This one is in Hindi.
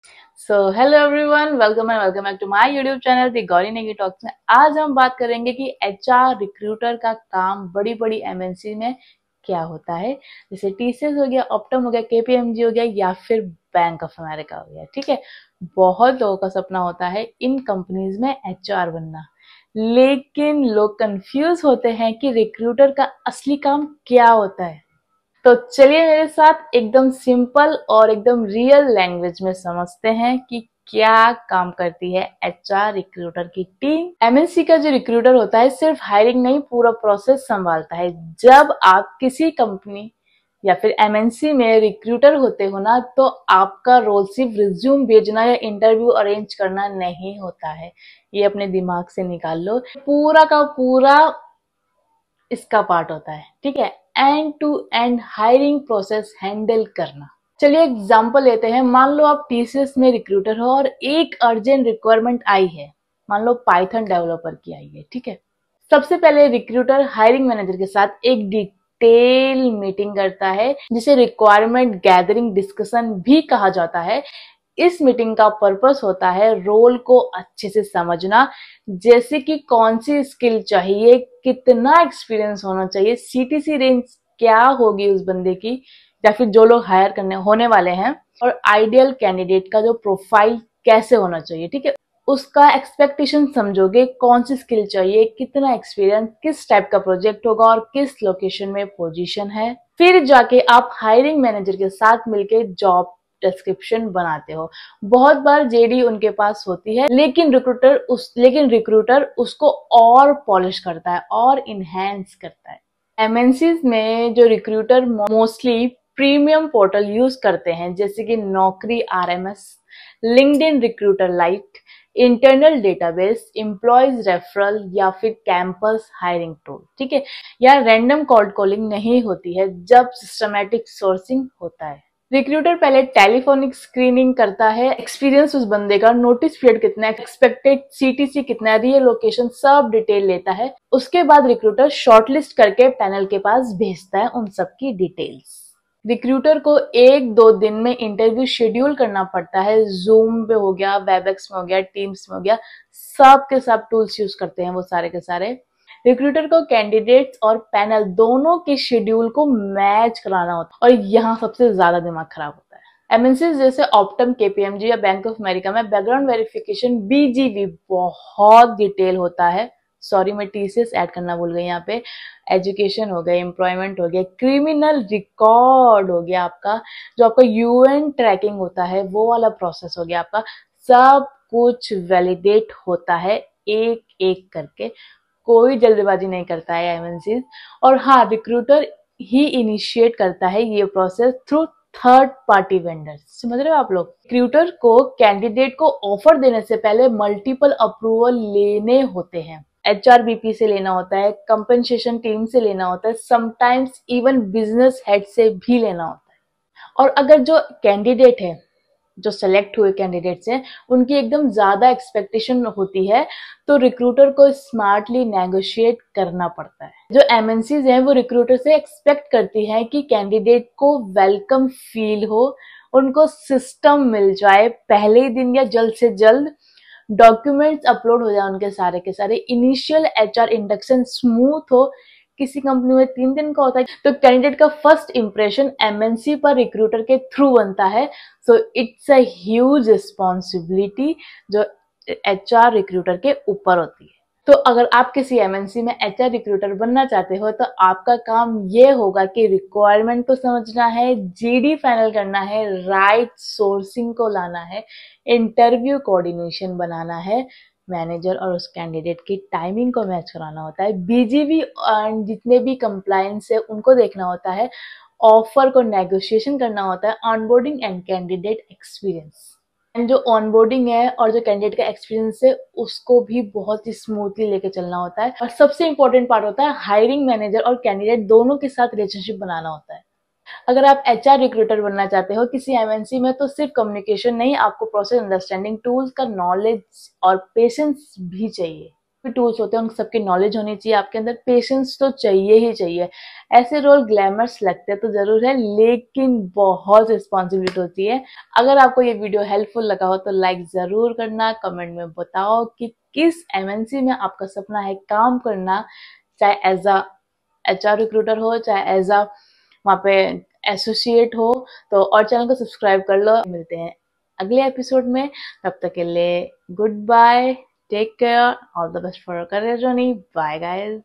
Hello everyone, welcome back to my YouTube channel the Gauri Negi talks में। आज हम बात करेंगे कि एचआर रिक्रूटर का काम बड़ी बड़ी एमएनसी में क्या होता है। जैसे टीसीएस हो गया, ऑप्टम हो गया, केपीएमजी हो गया या फिर बैंक ऑफ अमेरिका हो गया। ठीक है, बहुत लोगों का सपना होता है इन कंपनीज में एचआर बनना, लेकिन लोग कंफ्यूज होते हैं कि रिक्रूटर का असली काम क्या होता है। तो चलिए मेरे साथ एकदम सिंपल और एकदम रियल लैंग्वेज में समझते हैं कि क्या काम करती है एचआर रिक्रूटर की टीम। एमएनसी का जो रिक्रूटर होता है सिर्फ हायरिंग नहीं, पूरा प्रोसेस संभालता है। जब आप किसी कंपनी या फिर एमएनसी में रिक्रूटर होते हो ना, तो आपका रोल सिर्फ रिज्यूम भेजना या इंटरव्यू अरेंज करना नहीं होता है। ये अपने दिमाग से निकाल लो, पूरा का पूरा इसका पार्ट होता है। ठीक है, end to end hiring process handle करना। चलिए एग्जांपल लेते हैं। मान लो आप टीसीएस में रिक्रूटर हो और एक अर्जेंट रिक्वायरमेंट आई है, मान लो पाइथन डेवलपर की आई है। ठीक है, सबसे पहले रिक्रूटर हायरिंग मैनेजर के साथ एक डिटेल मीटिंग करता है, जिसे रिक्वायरमेंट गैदरिंग डिस्कशन भी कहा जाता है। इस मीटिंग का पर्पस होता है रोल को अच्छे से समझना, जैसे कि कौन सी स्किल चाहिए, कितना एक्सपीरियंस होना चाहिए, सीटीसी रेंज क्या होगी उस बंदे की या फिर जो लोग हायर करने होने वाले हैं, और आइडियल कैंडिडेट का जो प्रोफाइल कैसे होना चाहिए। ठीक है, उसका एक्सपेक्टेशन समझोगे, कौन सी स्किल चाहिए, कितना एक्सपीरियंस, किस टाइप का प्रोजेक्ट होगा और किस लोकेशन में पोजीशन है। फिर जाके आप हायरिंग मैनेजर के साथ मिलके जॉब डिस्क्रिप्शन बनाते हो। बहुत बार जेडी उनके पास होती है, लेकिन रिक्रूटर उसको और पॉलिश करता है और इनहेंस करता है। एमएनसीज में जो recruiter mostly premium portal use करते हैं, जैसे कि नौकरी RMS, LinkedIn recruiter light, internal database, employees referral या फिर कैंपस हायरिंग टूल। ठीक है, या रैंडम कॉल्ड कॉलिंग नहीं होती है जब सिस्टमैटिक सोर्सिंग होता है। रिक्रूटर पहले टेलीफोनिक स्क्रीनिंग करता है, एक्सपीरियंस उस बंदे का, नोटिस पीरियड कितना है, एक्सपेक्टेड सीटीसी कितना है, रियल लोकेशन, सब डिटेल लेता है। उसके बाद रिक्रूटर शॉर्टलिस्ट करके पैनल के पास भेजता है उन सब की डिटेल्स। रिक्रूटर को 1-2 दिन में इंटरव्यू शेड्यूल करना पड़ता है। जूम पे हो गया, वेबएक्स में हो गया, टीम्स में हो गया, सब के सब टूल्स यूज करते हैं वो सारे के सारे। रिक्रूटर को कैंडिडेट्स और पैनल दोनों के शेड्यूल को मैच कराना होता है, और यहाँ सबसे ज्यादा दिमाग खराब होता है। एमएनसी जैसे ऑप्टम, केपीएमजी या बैंक ऑफ अमेरिका में बैकग्राउंड वेरिफिकेशन बीजीवी बहुत डिटेल होता है। सॉरी, मैं टीसीएस ऐड करना भूल गई यहाँ पे। एजुकेशन हो गया, एम्प्लॉयमेंट हो गया, क्रिमिनल रिकॉर्ड हो गया आपका, जो आपका यूएन ट्रैकिंग होता है वो वाला प्रोसेस हो गया आपका। सब कुछ वैलिडेट होता है एक एक करके, कोई जल्दबाजी नहीं करता है एमएनसी। और हाँ, रिक्रूटर ही इनिशिएट करता है ये process through third party vendors. समझ रहे हो आप लोग? रिक्रूटर को कैंडिडेट को ऑफर देने से पहले मल्टीपल अप्रूवल लेने होते हैं। एचआरबीपी से लेना होता है, कंपनसेशन टीम से लेना होता है, समटाइम्स इवन बिजनेस हेड से भी लेना होता है। और अगर जो कैंडिडेट है, जो सेलेक्ट हुए कैंडिडेट्स हैं, उनकी एकदम ज्यादा एक्सपेक्टेशन होती है, तो रिक्रूटर को स्मार्टली नेगोशिएट करना पड़ता है। जो एमएनसीज हैं वो रिक्रूटर से एक्सपेक्ट करती हैं कि कैंडिडेट को वेलकम फील हो, उनको सिस्टम मिल जाए पहले ही दिन या जल्द से जल्द, डॉक्यूमेंट्स अपलोड हो जाए उनके सारे के सारे, इनिशियल एचआर इंडक्शन स्मूथ हो। किसी कंपनी में 3 दिन का होता है, तो कैंडिडेट का फर्स्ट इंप्रेशन एमएनसी पर रिक्रूटर के थ्रू बनता है। So it's a huge responsibility जो एचआर रिक्रूटर के ऊपर होती है। तो अगर आप किसी एमएनसी में एचआर रिक्रूटर बनना चाहते हो, तो आपका काम ये होगा कि रिक्वायरमेंट को समझना है, जीडी फाइनल करना है, राइट सोर्सिंग को लाना है, इंटरव्यू कोऑर्डिनेशन बनाना है, मैनेजर और उस कैंडिडेट की टाइमिंग को मैच कराना होता है, बीजीवी एंड जितने भी कंप्लायंस है उनको देखना होता है, ऑफर को नेगोशिएशन करना होता है, onboarding and candidate experience. And जो ऑनबोर्डिंग है और जो कैंडिडेट का एक्सपीरियंस है उसको भी बहुत ही स्मूथली लेके चलना होता है। और सबसे इंपॉर्टेंट पार्ट होता है हायरिंग मैनेजर और कैंडिडेट दोनों के साथ रिलेशनशिप बनाना होता है। अगर आप एचआर रिक्रूटर बनना चाहते हो किसी एमएनसी में, तो सिर्फ कम्युनिकेशन नहीं, आपको प्रोसेस अंडरस्टैंडिंग, टूल्स का नॉलेज और पेशेंस भी चाहिए। टूल्स होते हैं उन सबकी नॉलेज होनी चाहिए आपके अंदर, पेशेंस तो चाहिए ही चाहिए। ऐसे रोल ग्लैमरस लगते तो जरूर है, लेकिन बहुत रिस्पॉन्सिबिलिटी होती है। अगर आपको ये वीडियो हेल्पफुल लगा हो तो लाइक जरूर करना, कमेंट में बताओ कि किस एमएनसी में आपका सपना है काम करना, चाहे एज अ एचआर रिक्रूटर हो, चाहे एज अ वहाँ पे एसोसिएट हो। तो और चैनल को सब्सक्राइब कर लो। मिलते हैं अगले एपिसोड में, तब तक के लिए good bye, take care, all the best for your career journey, bye guys.